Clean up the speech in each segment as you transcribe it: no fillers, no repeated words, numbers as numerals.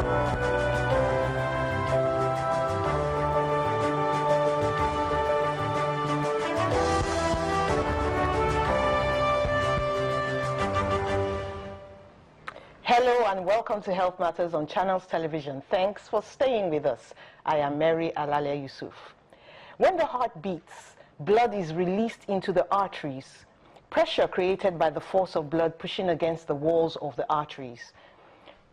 Hello and welcome to Health Matters on Channels Television. Thanks for staying with us. I am Mary Alalia Yusuf. When the heart beats, blood is released into the arteries. Pressure created by the force of blood pushing against the walls of the arteries.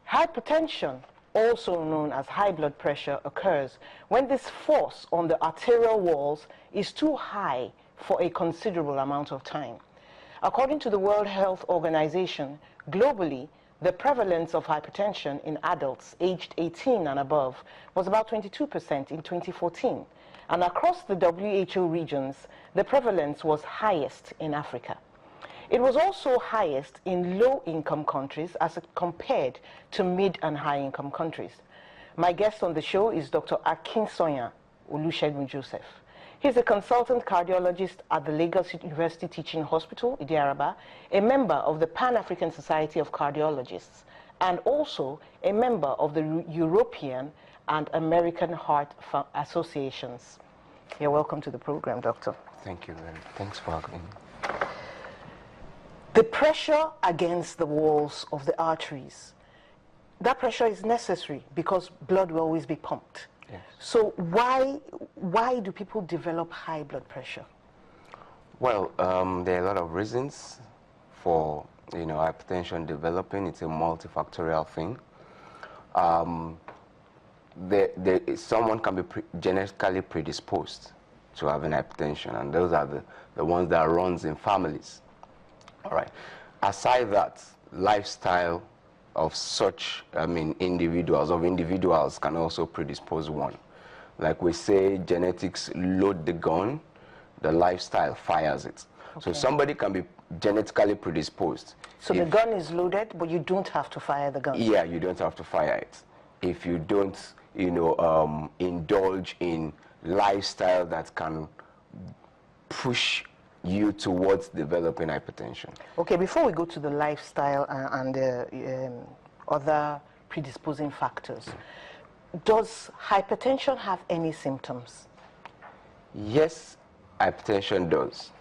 Hypertension, also known as high blood pressure, occurs when this force on the arterial walls is too high for a considerable amount of time. According to the World Health Organization, globally, the prevalence of hypertension in adults aged 18 and above was about 22% in 2014. And across the WHO regions, the prevalence was highest in Africa. It was also highest in low-income countries as compared to mid- and high-income countries. My guest on the show is Dr. Akinsonya Olusegun Joseph. He's a consultant cardiologist at the Lagos University Teaching Hospital, Idi-Araba, a member of the Pan-African Society of Cardiologists, and also a member of the European and American Heart Associations. You're welcome to the program, Doctor. Thank you, Mary. Thanks for having me. The pressure against the walls of the arteries, that pressure is necessary because blood will always be pumped. Yes. So why do people develop high blood pressure? Well, there are a lot of reasons for hypertension developing. It's a multifactorial thing. Someone can be genetically predisposed to having hypertension, and those are the ones that runs in families. All right. Aside that, lifestyle of such, individuals can also predispose one. Like we say, genetics load the gun, the lifestyle fires it. Okay. So somebody can be genetically predisposed. So the gun is loaded, but you don't have to fire the gun? Yeah, you don't have to fire it. If you don't, indulge in lifestyle that can push you towards developing hypertension. Okay, before we go to the lifestyle and other predisposing factors, does hypertension have any symptoms? Yes, hypertension does.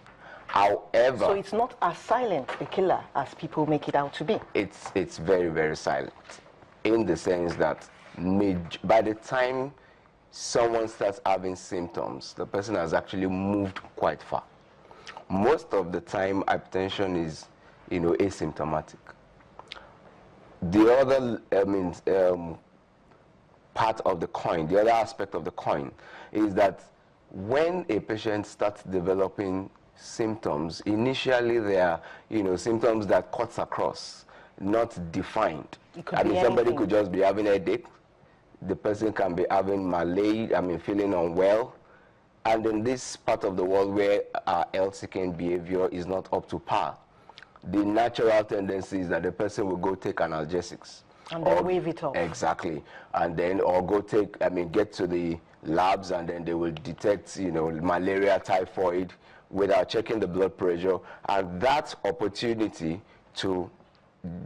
However, so it's not as silent a killer as people make it out to be? It's very, very silent, in the sense that by the time someone starts having symptoms, the person has actually moved quite far. Most of the time, hypertension is, asymptomatic. The other, part of the coin, the other aspect of the coin, is that when a patient starts developing symptoms, initially they are, symptoms that cuts across, not defined. Somebody could just be having a headache. The person can be having malaise, feeling unwell. And in this part of the world where our health-seeking behavior is not up to par, the natural tendency is that the person will go take analgesics. And then wave it off. Exactly. And then, or go get to the labs, and then they will detect, malaria, typhoid, without checking the blood pressure. And that opportunity to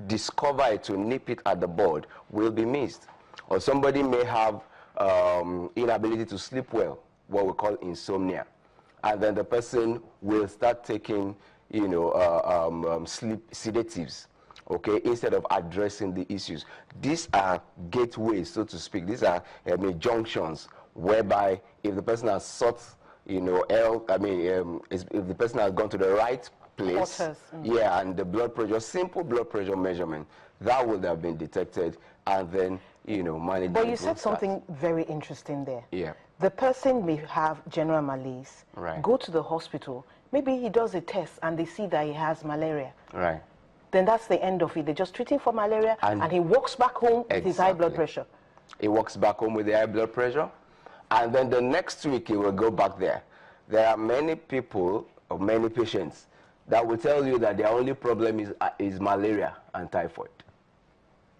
discover it, to nip it at the bud, will be missed. Or somebody may have inability to sleep well, what we call insomnia, and then the person will start taking, sleep sedatives, okay, instead of addressing the issues. These are gateways, so to speak. These are junctions whereby if the person has sought, if the person has gone to the right place, yeah, and the blood pressure, simple blood pressure measurement, that would have been detected, and then management. But you said something very interesting there. Yeah. The person may have general malaise, right, go to the hospital, maybe he does a test and they see that he has malaria. Right. Then that's the end of it. They just treat him for malaria, and he walks back home with his high blood pressure. He walks back home with the high blood pressure, and then the next week he will go back there. There are many people, or many patients, that will tell you that their only problem is malaria and typhoid.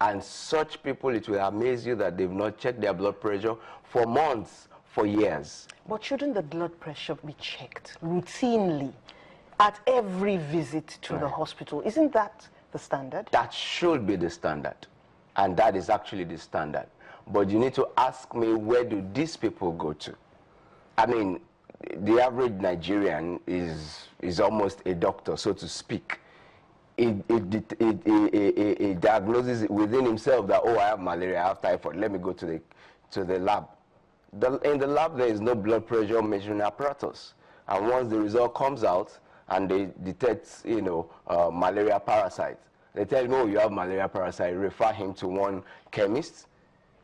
And such people, it will amaze you that they've not checked their blood pressure for months, for years. But shouldn't the blood pressure be checked routinely at every visit to the hospital? Isn't that the standard? That should be the standard. And that is actually the standard. but you need to ask me, where do these people go to? I mean, the average Nigerian is almost a doctor, so to speak. He diagnoses within himself that, oh, I have malaria, I have typhoid, let me go to the lab. In the lab, there is no blood pressure measuring apparatus. And once the result comes out and they detect, malaria parasite, they tell him, oh, you have malaria parasite, refer him to one chemist,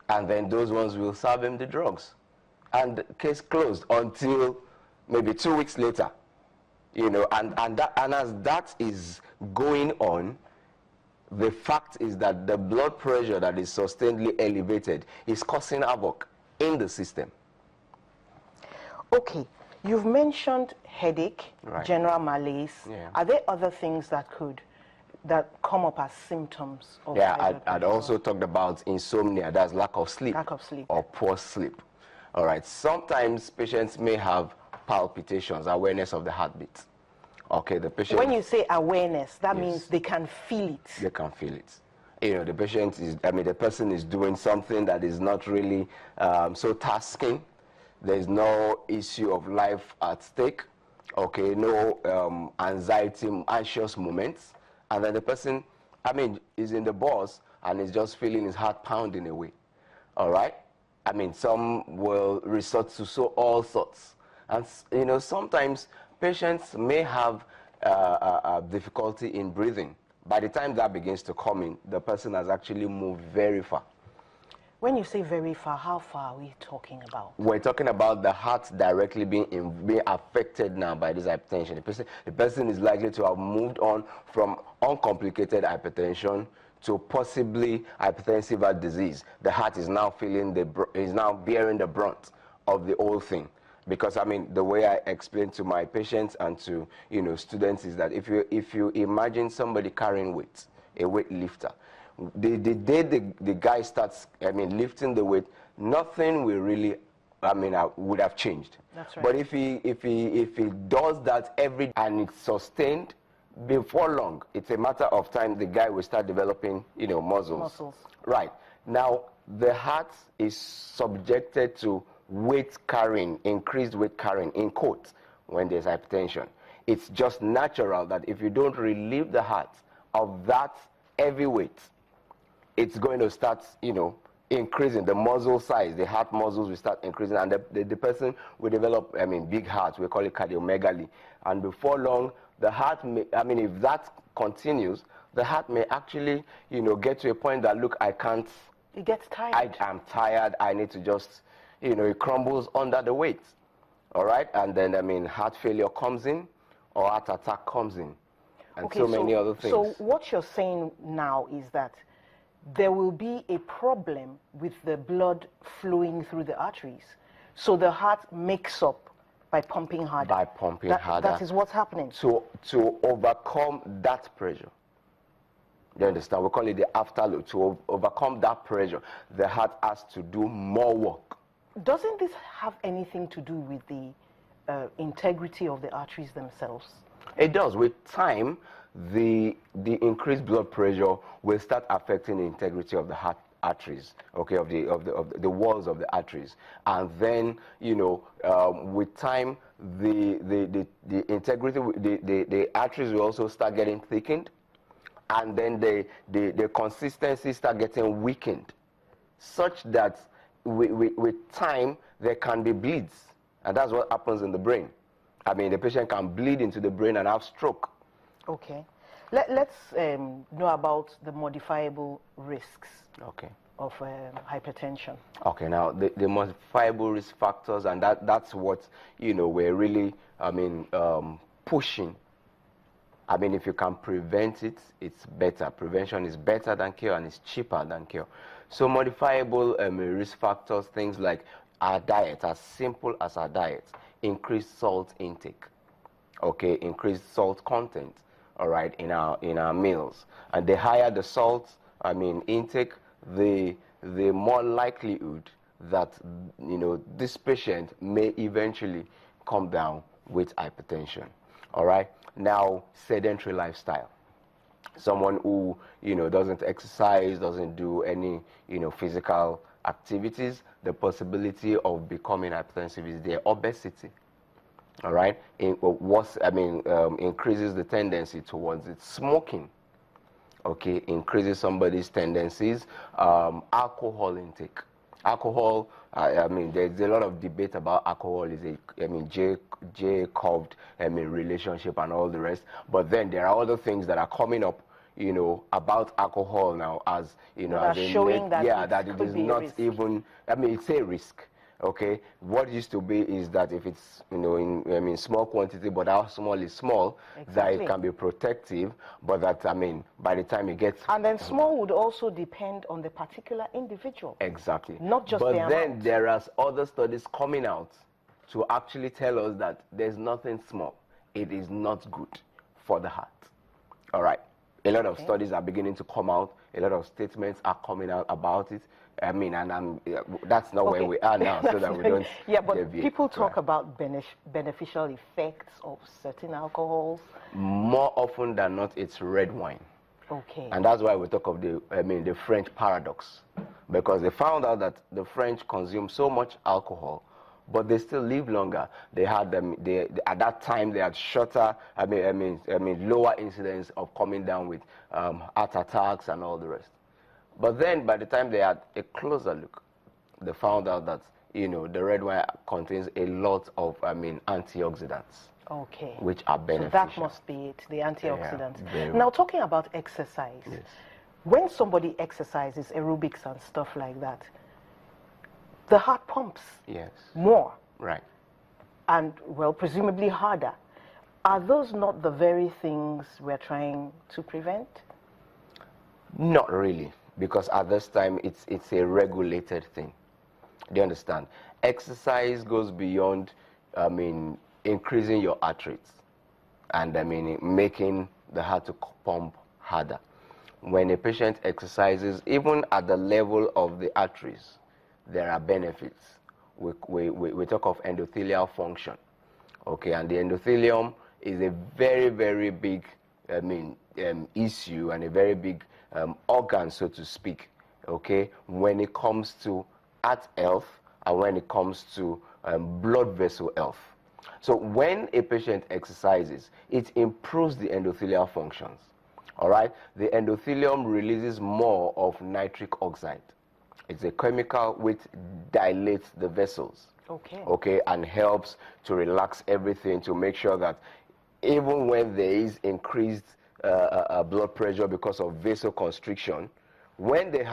and then those ones will serve him the drugs. And case closed until maybe 2 weeks later. And as that is going on, the fact is that the blood pressure that is sustainedly elevated is causing havoc in the system. Okay, you've mentioned headache, right. General malaise. Yeah. Are there other things that come up as symptoms of hypertension? I'd also talked about insomnia, that's lack of sleep. Lack of sleep. Or poor sleep. All right, sometimes patients may have palpitations, awareness of the heartbeat. Okay, the patient... When you say awareness, that means they can feel it. They can feel it. The person is doing something that is not really so tasking. There's no issue of life at stake. Okay, no anxious moments. And then the person, is in the bus and is just feeling his heart pounding away. All right? Some will resort to all sorts. And, sometimes patients may have difficulty in breathing. By the time that begins to come in, the person has actually moved very far. When you say very far, how far are we talking about? We're talking about the heart directly being affected now by this hypertension. The person is likely to have moved on from uncomplicated hypertension to possibly hypertensive heart disease. The heart is now bearing the brunt of the whole thing. Because the way I explain to my patients and to students is that if you imagine somebody carrying weight, a weightlifter, the day the guy starts lifting the weight, nothing will really would have changed. That's right. But if he does that and it's sustained, before long, it's a matter of time the guy will start developing muscles. Right. Now the heart is subjected to increased weight carrying, in quotes, when there's hypertension. It's just natural that if you don't relieve the heart of that heavy weight, it's going to start, increasing. The muscle size, the heart muscles will start increasing, and the person will develop, big heart. We call it cardiomegaly. And before long, the heart may, if that continues, the heart may actually, get to a point that, look, I can't. It gets tired. I'm tired. I need to just, it crumbles under the weight. All right? And then, heart failure comes in, or heart attack comes in, and okay, so many other things. So what you're saying now is that there will be a problem with the blood flowing through the arteries. So the heart makes up by pumping harder. By pumping harder. That is what's happening. To overcome that pressure. You understand? We call it the afterload. To overcome that pressure, the heart has to do more work. Doesn't this have anything to do with the integrity of the arteries themselves? It does. With time, the increased blood pressure will start affecting the integrity of the heart arteries, okay, of the walls of the arteries, and then with time, the integrity, the arteries will also start getting thickened, and then the consistency start getting weakened, such that with time there can be bleeds, and that's what happens in the brain. The patient can bleed into the brain and have stroke. Okay. Let's know about the modifiable risks of hypertension. Okay, now the modifiable risk factors, and that's what we're really pushing. If you can prevent it, it's better. Prevention is better than cure, and it's cheaper than cure. So modifiable risk factors, things like our diet, as simple as our diet, increased salt intake, okay, increased salt content, all right, in our meals. And the higher the salt intake, the more likelihood that this patient may eventually come down with hypertension. All right. Now, sedentary lifestyle. Someone who doesn't exercise, doesn't do any physical activities, the possibility of becoming hypertensive is there. Obesity, all right, increases the tendency towards it. Smoking, okay, increases somebody's tendencies. Alcohol intake. Alcohol, there's a lot of debate about alcohol is J-curved, relationship and all the rest. But then there are other things that are coming up, about alcohol now as, that are showing that it is not even, it's a risk. Okay, what used to be is that if it's in small quantity, but how small is small, that it can be protective, but that by the time it gets, and then small would also depend on the particular individual. Exactly. Not just but the then amount. There are other studies coming out to actually tell us that there's nothing small. It is not good for the heart. All right. A lot of studies are beginning to come out. A lot of statements are coming out about it. That's not where we are now, so that we don't. Yeah, but people talk about beneficial effects of certain alcohols. More often than not, it's red wine. Okay. And that's why we talk of the French paradox, because they found out that the French consume so much alcohol, but they still live longer. They had at that time they had shorter, lower incidence of coming down with heart attacks and all the rest. But then by the time they had a closer look, they found out that the red wine contains a lot of antioxidants. Okay. Which are beneficial. So that must be it, the antioxidants. Yeah, now, talking about exercise, yes. When somebody exercises, aerobics and stuff like that, the heart pumps more. Right. And, well, presumably harder. Are those not the very things we're trying to prevent? Not really, because at this time it's a regulated thing. Do you understand? Exercise goes beyond, increasing your heart rates and making the heart to pump harder. When a patient exercises, even at the level of the arteries, there are benefits. We talk of endothelial function, okay, and the endothelium is a very, very big issue and a very big organ, so to speak, okay, when it comes to heart health and when it comes to blood vessel health. So when a patient exercises, it improves the endothelial functions. All right? The endothelium releases more of nitric oxide. It's a chemical which dilates the vessels. Okay. Okay, and helps to relax everything, to make sure that even when there is increased blood pressure because of vasoconstriction, when the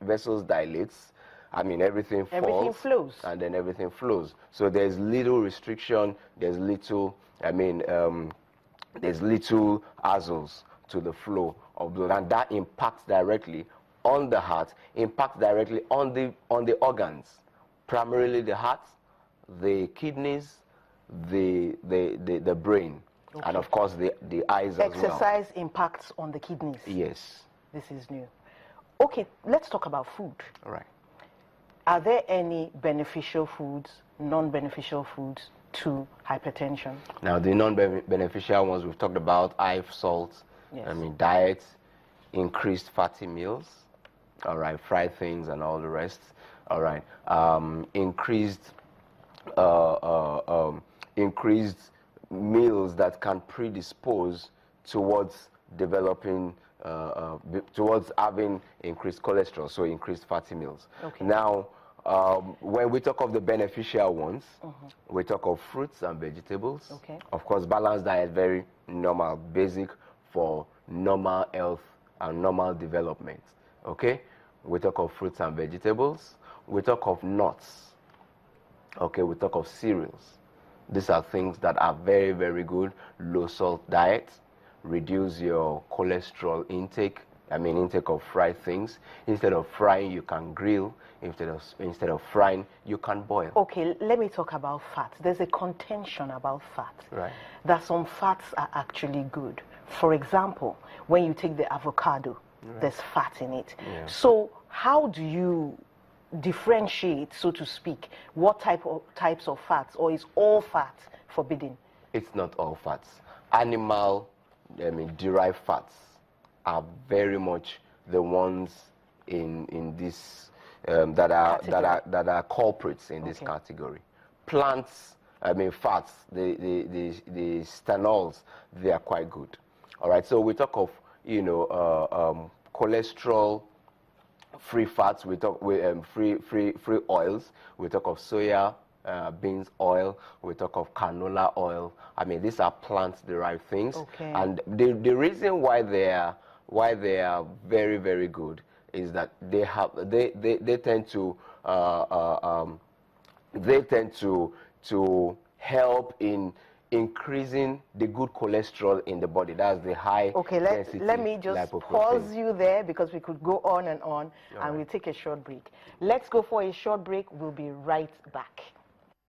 vessels dilates, everything falls. Everything flows. And then everything flows. So there's little restriction, there's little, there's little azoles to the flow of blood. And that impacts directly on the heart, impacts directly on the organs. Primarily the heart, the kidneys, the brain. Okay. And of course the eyes as well. Exercise impacts on the kidneys. Yes. This is new. Okay, let's talk about food. All right. Are there any beneficial foods, non-beneficial foods to hypertension? Now, the non-beneficial ones we've talked about, high salt, diet, increased fatty meals, all right, fried things and all the rest, all right, increased meals that can predispose towards developing towards having increased cholesterol, so increased fatty meals. Okay. Now, when we talk of the beneficial ones, we talk of fruits and vegetables. Okay. Of course, balanced diet, very normal, basic for normal health and normal development. Okay? We talk of fruits and vegetables. We talk of nuts. Okay, we talk of cereals. These are things that are very, very good. Low salt diet. Reduce your cholesterol intake. Intake of fried things. Instead of frying, you can grill. Instead of frying, you can boil. Okay, let me talk about fat. There's a contention about fat. Right. That some fats are actually good. For example, when you take the avocado, there's fat in it. Yeah. So how do you differentiate, so to speak, what types of fats, or is all fat forbidden? It's not all fats. Animal derived fats are very much the ones in this that are culprits in this category. Plants, I mean fats, the stanols, they are quite good. All right, so we talk of, you know, cholesterol free fats, we talk free oils, we talk of soya beans oil, we talk of canola oil. I mean, these are plant derived things. Okay. And the reason why they are very, very good is that they tend to help in increasing the good cholesterol in the body. That's the high density. Let me just pause you there, because we could go on and on. All and right. We'll take a short break. Let's go for a short break. We'll be right back.